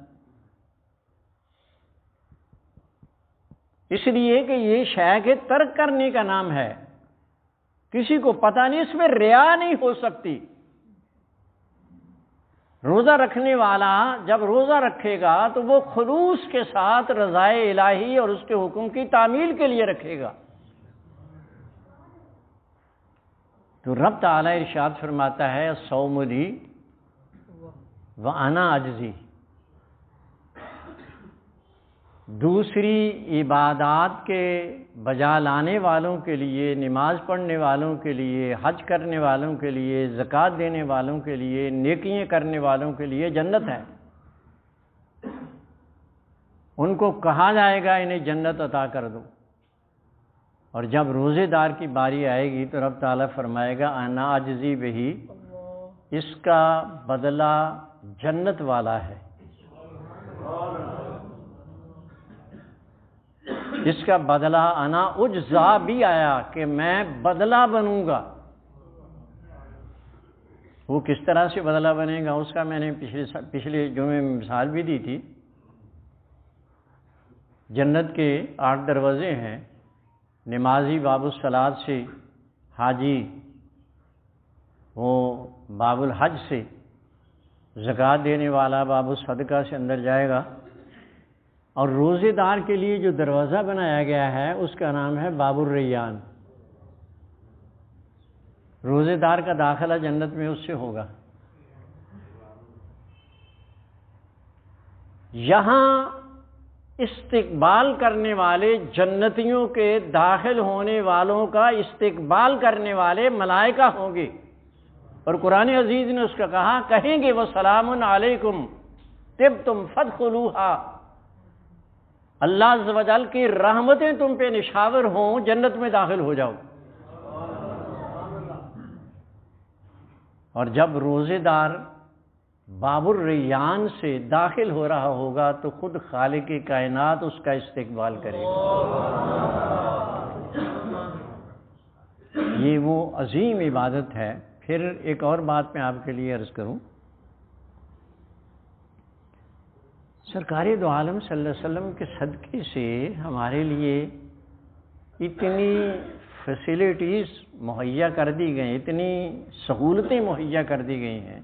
اس لیے کہ یہ شے کے ترک کرنے کا نام ہے۔ کسی کو پتہ نہیں، اس میں ریا نہیں ہو سکتی۔ روزہ رکھنے والا جب روزہ رکھے گا تو وہ خلوص کے ساتھ رضائے الہی اور اس کے حکم کی تعمیل کے لیے رکھے گا۔ تو رب تعالی ارشاد فرماتا ہے الصوم لی وانا اجزی، دوسری عبادات کے بجا لانے والوں کے لیے، نماز پڑھنے والوں کے لیے، حج کرنے والوں کے لیے، زکوٰۃ دینے والوں کے لیے، نیکیاں کرنے والوں کے لیے جنت ہے۔ ان کو کہا جائے گا انہیں جنت عطا کر دو، اور جب روزے دار کی باری آئے گی تو رب تعالیٰ فرمائے گا انا اجزی بہی، اس کا بدلہ جنت والا ہے، اس کا بدلہ انا اجزا بھی آیا کہ میں بدلہ بنوں گا۔ وہ کس طرح سے بدلہ بنے گا اس کا میں نے پچھلے جمعے میں مثال بھی دی تھی۔ جنت کے 8 دروازے ہیں، نمازی باب الصلاۃ سے، حاجی وہ باب الحج سے، زکوٰۃ دینے والا باب الصدقہ سے اندر جائے گا، اور روزے دار کے لیے جو دروازہ بنایا گیا ہے اس کا نام ہے باب الریان۔ روزے دار کا داخلہ جنت میں اس سے ہوگا۔ یہاں استقبال کرنے والے جنتیوں کے داخل ہونے والوں کا استقبال کرنے والے ملائکہ ہوں گے، اور قرآن عزیز نے اس کا کہا، کہیں گے وہ سلام علیکم طبتم فادخلوہا، اللہ عز و جل کی رحمتیں تم پہ نشاور ہوں، جنت میں داخل ہو جاؤ۔ اور جب روزے دار باب الریان سے داخل ہو رہا ہوگا تو خود خالق کائنات اس کا استقبال کرے گا۔ یہ وہ عظیم عبادت ہے۔ پھر ایک اور بات میں آپ کے لیے عرض کروں، سرکار دو عالم صلی اللہ علیہ وسلم کے صدقے سے ہمارے لیے اتنی فیسیلیٹیز مہیا کر دی گئی، اتنی سہولتیں مہیا کر دی گئی ہیں۔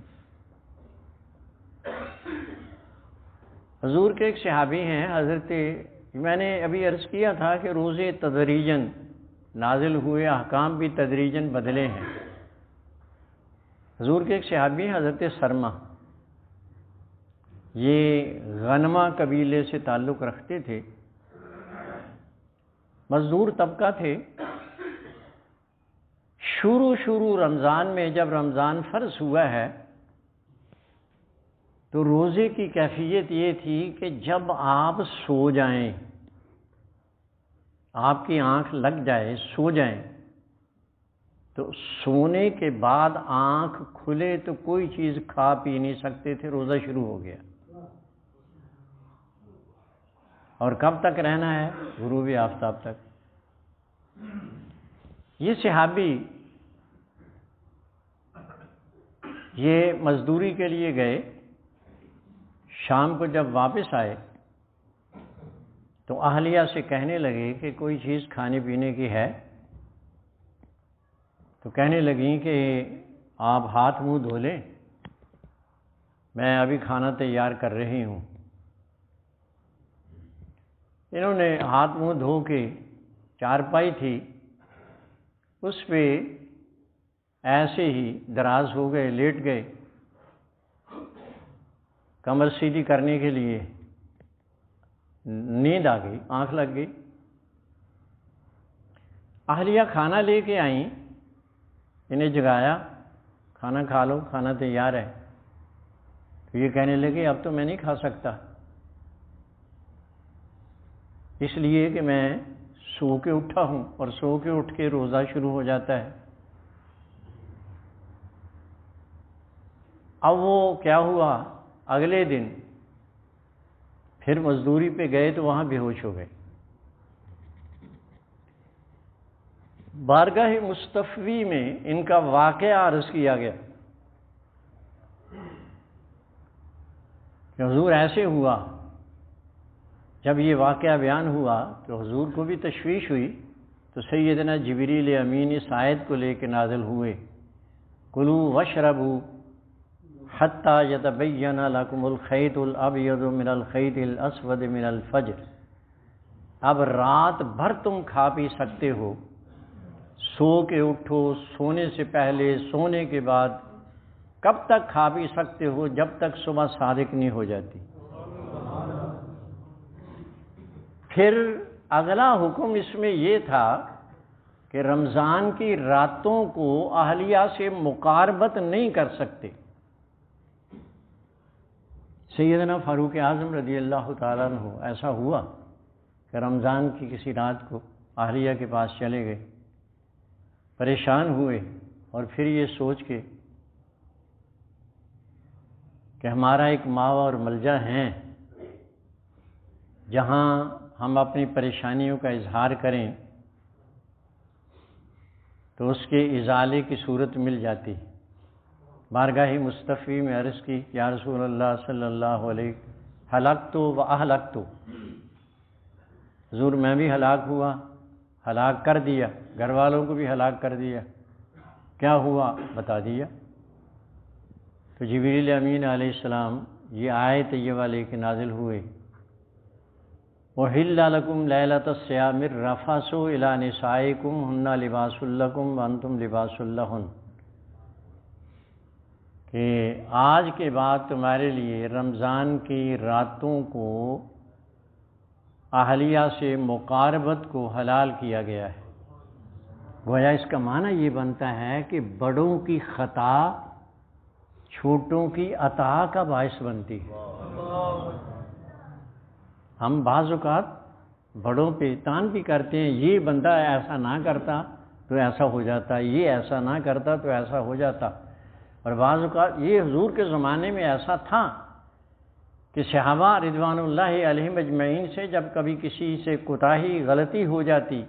حضور کے ایک صحابی ہیں حضرت، میں نے ابھی عرض کیا تھا کہ روزے تدریجاً نازل ہوئے، احکام بھی تدریجاً بدلے ہیں۔ حضور کے ایک صحابی ہیں حضرت سرما، یہ غنمہ قبیلے سے تعلق رکھتے تھے، مزدور طبقہ تھے۔ شروع رمضان میں جب رمضان فرض ہوا ہے تو روزے کی کیفیت یہ تھی کہ جب آپ سو جائیں، آپ کی آنکھ لگ جائے، سو جائیں، تو سونے کے بعد آنکھ کھلے تو کوئی چیز کھا پی نہیں سکتے تھے، روزہ شروع ہو گیا۔ اور کب تک رہنا ہے؟ غروب آفتاب تک۔ یہ صحابی یہ مزدوری کے لیے گئے، شام کو جب واپس آئے تو اہلیہ سے کہنے لگے کہ کوئی چیز کھانے پینے کی ہے، تو کہنے لگیں کہ آپ ہاتھ منہ دھو لیں، میں ابھی کھانا تیار کر رہی ہوں۔ انہوں نے ہاتھ منہ دھو کے چارپائی تھی اس پہ ایسے ہی دراز ہو گئے، لیٹ گئے، کمر سیدھی کرنے کے لیے نیند آ گئی، آنکھ لگ گئی۔ اہلیہ کھانا لے کے آئیں، انہیں جگایا، کھانا کھا لو، کھانا تیار ہے۔ تو یہ کہنے لگے اب تو میں نہیں کھا سکتا، اس لیے کہ میں سو کے اٹھا ہوں اور سو کے اٹھ کے روزہ شروع ہو جاتا ہے۔ اب وہ کیا ہوا، اگلے دن پھر مزدوری پہ گئے تو وہاں بے ہوش ہو گئے۔ بارگاہ مصطفی میں ان کا واقعہ عرض کیا گیا کہ حضور ایسے ہوا۔ جب یہ واقعہ بیان ہوا تو حضور کو بھی تشویش ہوئی، تو سیدنا جبریل امین اس آیت کو لے کے نازل ہوئے، کلوا واشربوا حتی یتبین لکم الخیط الابیض من الخیط الاسود من الفجر۔ اب رات بھر تم کھا پی سکتے ہو، سو کے اٹھو، سونے سے پہلے، سونے کے بعد، کب تک کھا پی سکتے ہو؟ جب تک صبح صادق نہیں ہو جاتی۔ پھر اگلا حکم اس میں یہ تھا کہ رمضان کی راتوں کو اہلیہ سے مقاربت نہیں کر سکتے۔ سیدنا فاروق اعظم رضی اللہ تعالیٰ عنہ ایسا ہوا کہ رمضان کی کسی رات کو اہلیہ کے پاس چلے گئے، پریشان ہوئے، اور پھر یہ سوچ کے کہ ہمارا ایک ماوا اور ملجا ہیں جہاں ہم اپنی پریشانیوں کا اظہار کریں تو اس کے ازالے کی صورت مل جاتی۔ بارگاہ مصطفی میں عرض کی، یا رسول اللہ صلی اللہ علیہ، ہلکت و اہلکت، حضور میں بھی ہلاک ہوا، ہلاک کر دیا، گھر والوں کو بھی ہلاک کر دیا، کیا ہوا بتا دیا۔ تو جبریل امین علیہ السلام یہ آیت طیبہ لے کے نازل ہوئے، وَحِلَّ لَكُمْ لَيْلَةَ الصِّيَامِ الرَّفَثُ إِلَىٰ نِسَائِكُمْ هُنَّ لِبَاسٌ لَكُمْ وَأَنْتُمْ لِبَاسٌ لَهُنَّ، کہ آج کے بعد تمہارے لیے رمضان کی راتوں کو اہلیہ سے مقاربت کو حلال کیا گیا ہے۔ گویا اس کا معنی یہ بنتا ہے کہ بڑوں کی خطا چھوٹوں کی عطا کا باعث بنتی ہے۔ ہم بعض اوقات بڑوں پہ تان بھی کرتے ہیں، یہ بندہ ایسا نہ کرتا تو ایسا ہو جاتا، یہ ایسا نہ کرتا تو ایسا ہو جاتا۔ اور بعض اوقات یہ حضور کے زمانے میں ایسا تھا کہ صحابہ رضوان اللہ علیہم اجمعین سے جب کبھی کسی سے کوتاہی غلطی ہو جاتی،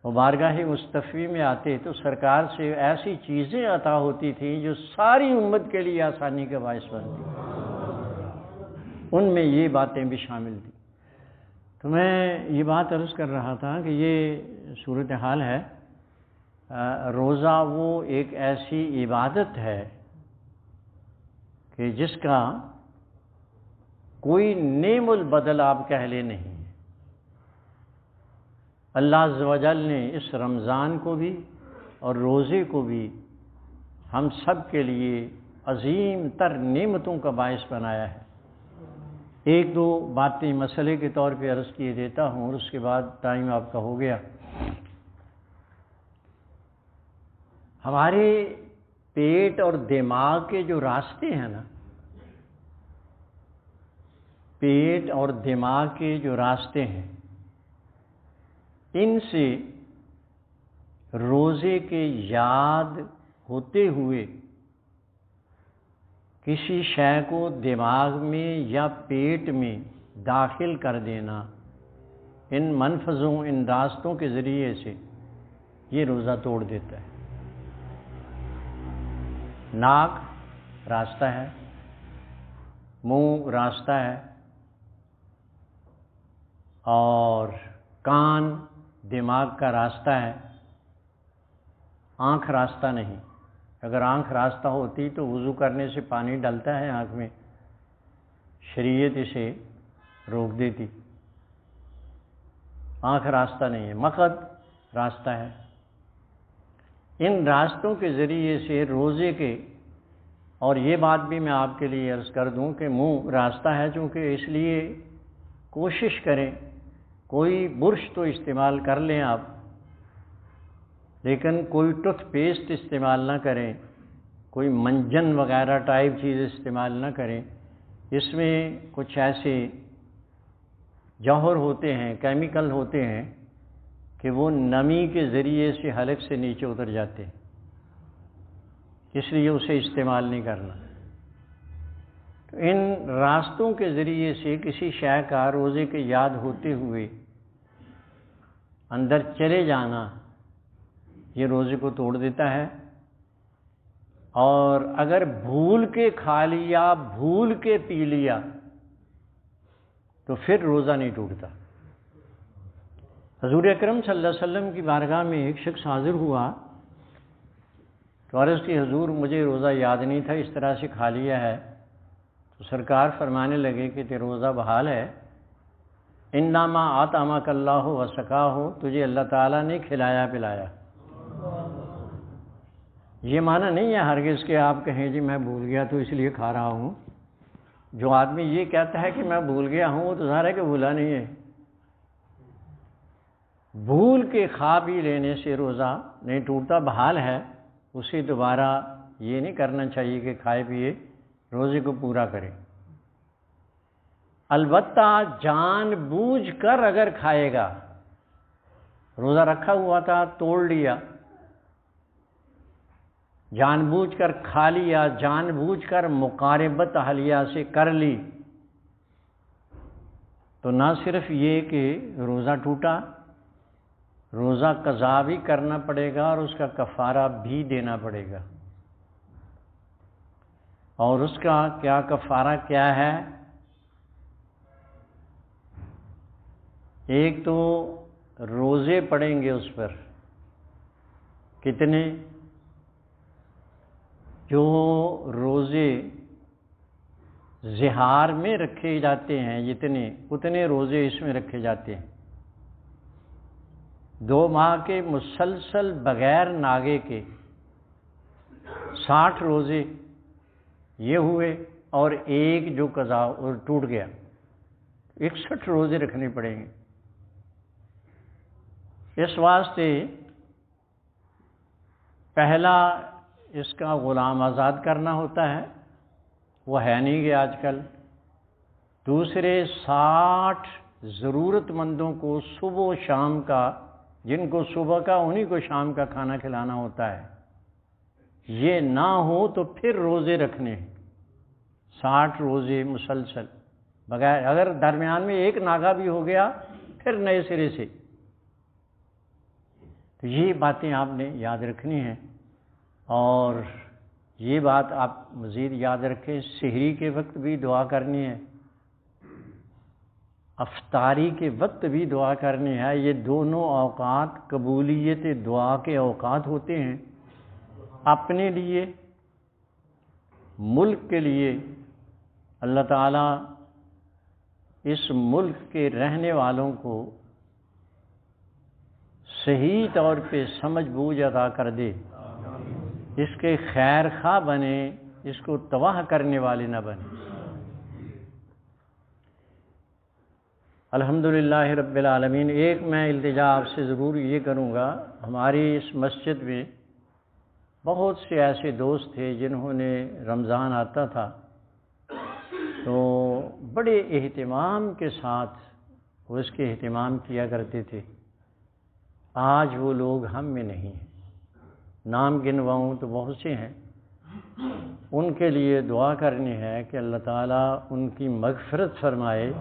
وہ بارگاہ مصطفی میں آتے تو سرکار سے ایسی چیزیں عطا ہوتی تھیں جو ساری امت کے لیے آسانی کا باعث بنتی، ان میں یہ باتیں بھی شامل تھیں۔ تو میں یہ بات عرض کر رہا تھا کہ یہ صورتحال ہے۔ روزہ وہ ایک ایسی عبادت ہے کہ جس کا کوئی نعم البدل آپ کہہ لے نہیں۔ اللہ عز و جل نے اس رمضان کو بھی اور روزے کو بھی ہم سب کے لیے عظیم تر نعمتوں کا باعث بنایا ہے۔ ایک دو باتیں مسئلے کے طور پہ عرض کیے دیتا ہوں اور اس کے بعد ٹائم آپ کا ہو گیا۔ ہمارے پیٹ اور دماغ کے جو راستے ہیں نا، پیٹ اور دماغ کے جو راستے ہیں، ان سے روزے کے یاد ہوتے ہوئے کسی شے کو دماغ میں یا پیٹ میں داخل کر دینا، ان منفذوں، ان راستوں کے ذریعے سے یہ روزہ توڑ دیتا ہے۔ ناک راستہ ہے، منہ راستہ ہے، اور کان دماغ کا راستہ ہے، آنکھ راستہ نہیں۔ اگر آنکھ راستہ ہوتی تو وضو کرنے سے پانی ڈلتا ہے آنکھ میں، شریعت اسے روک دیتی۔ آنکھ راستہ نہیں ہے، مقد راستہ ہے۔ ان راستوں کے ذریعے سے روزے کے اور یہ بات بھی میں آپ کے لیے عرض کر دوں کہ منہ راستہ ہے، چونکہ اس لیے کوشش کریں کوئی برش تو استعمال کر لیں آپ، لیکن کوئی ٹوتھ پیسٹ استعمال نہ کریں، کوئی منجن وغیرہ ٹائپ چیز استعمال نہ کریں، اس میں کچھ ایسے جوہر ہوتے ہیں، کیمیکل ہوتے ہیں کہ وہ نمی کے ذریعے سے حلق سے نیچے اتر جاتے ہیں، اس لیے اسے استعمال نہیں کرنا۔ تو ان راستوں کے ذریعے سے کسی شے کا روزے کے یاد ہوتے ہوئے اندر چلے جانا یہ روزے کو توڑ دیتا ہے، اور اگر بھول کے کھا لیا، بھول کے پی لیا تو پھر روزہ نہیں ٹوٹتا۔ حضور اکرم صلی اللہ علیہ وسلم کی بارگاہ میں ایک شخص حاضر ہوا تو عرض کی حضور مجھے روزہ یاد نہیں تھا، اس طرح سے کھا لیا ہے۔ تو سرکار فرمانے لگے کہ تیرا روزہ بحال ہے، انما اطعمک اللہ وسقاہ، تجھے اللہ تعالیٰ نے کھلایا پلایا۔ یہ معنی نہیں ہے ہرگز کہ آپ کہیں جی میں بھول گیا تو اس لیے کھا رہا ہوں۔ جو آدمی یہ کہتا ہے کہ میں بھول گیا ہوں وہ تو ظاہر ہے کہ بھولا نہیں ہے۔ بھول کے کھا بھی لینے سے روزہ نہیں ٹوٹتا، بحال ہے، اسے دوبارہ یہ نہیں کرنا چاہیے کہ کھائے پیے روزے کو پورا کرے۔ البتہ جان بوجھ کر اگر کھائے گا، روزہ رکھا ہوا تھا توڑ لیا، جان بوجھ کر کھا لیا، جان بوجھ کر مقاربت اہلیہ سے کر لی، تو نہ صرف یہ کہ روزہ ٹوٹا، روزہ قضا بھی کرنا پڑے گا اور اس کا کفارہ بھی دینا پڑے گا۔ اور اس کا کیا کفارہ کیا ہے؟ ایک تو روزے پڑیں گے اس پر، کتنے؟ جو روزے زہار میں رکھے جاتے ہیں اتنے روزے اس میں رکھے جاتے ہیں۔ 2 ماہ کے مسلسل بغیر ناگے کے 60 روزے یہ ہوئے، اور ایک جو قضا اور ٹوٹ گیا، 61 روزے رکھنے پڑیں گے۔ اس واسطے پہلا اس کا غلام آزاد کرنا ہوتا ہے، وہ ہے نہیں کہ آج کل۔ دوسرے 60 ضرورت مندوں کو صبح و شام کا، جن کو صبح کا انہی کو شام کا کھانا کھلانا ہوتا ہے، یہ نہ ہو تو پھر روزے رکھنے ہیں، 60 روزے مسلسل بغیر، اگر درمیان میں ایک ناغہ بھی ہو گیا پھر نئے سرے سے۔ تو یہ باتیں آپ نے یاد رکھنی ہیں، اور یہ بات آپ مزید یاد رکھیں، سحری کے وقت بھی دعا کرنی ہے، افطاری کے وقت بھی دعا کرنی ہے۔ یہ دونوں اوقات قبولیت دعا کے اوقات ہوتے ہیں، اپنے لیے، ملک کے لیے۔ اللہ تعالیٰ اس ملک کے رہنے والوں کو صحیح طور پہ سمجھ بوجھ عطا کر دے، اس کے خیر خواہ بنے، اس کو تباہ کرنے والے نہ بنے۔ الحمدللہ رب العالمین۔ ایک میں التجا آپ سے ضرور یہ کروں گا، ہماری اس مسجد میں بہت سے ایسے دوست تھے جنہوں نے رمضان آتا تھا تو بڑے اہتمام کے ساتھ وہ اس کے اہتمام کیا کرتے تھے۔ آج وہ لوگ ہم میں نہیں ہیں، نام گنواؤں تو بہت سے ہیں، ان کے لیے دعا کرنی ہے کہ اللہ تعالیٰ ان کی مغفرت فرمائے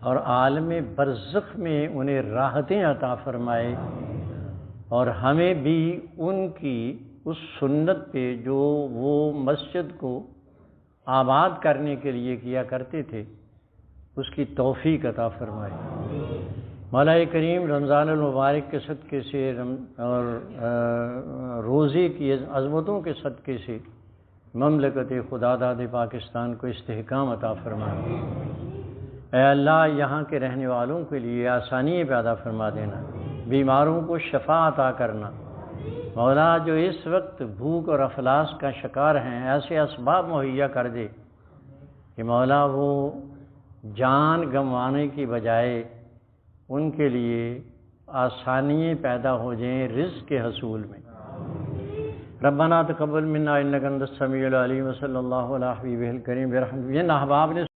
اور عالم برزخ میں انہیں راحتیں عطا فرمائے، اور ہمیں بھی ان کی اس سنت پہ جو وہ مسجد کو آباد کرنے کے لیے کیا کرتے تھے اس کی توفیق عطا فرمائے۔ مولا کریم رمضان المبارک کے صدقے سے اور روزے کی عظمتوں کے صدقے سے مملکت خدا داد پاکستان کو استحکام عطا فرمائے۔ اے اللہ، یہاں کے رہنے والوں کے لیے آسانی پیدا فرما دینا، بیماروں کو شفا عطا کرنا، مولا جو اس وقت بھوک اور افلاس کا شکار ہیں ایسے اسباب مہیا کر دے کہ مولا وہ جان گنوانے کی بجائے ان کے لیے آسانیاں پیدا ہو جائیں رزق کے حصول میں۔ ربنا تقبل منا انک انت السمیع العلیم وصلی اللہ علیہ حبیبہ الکریم برحمتہ۔ یہ احباب نے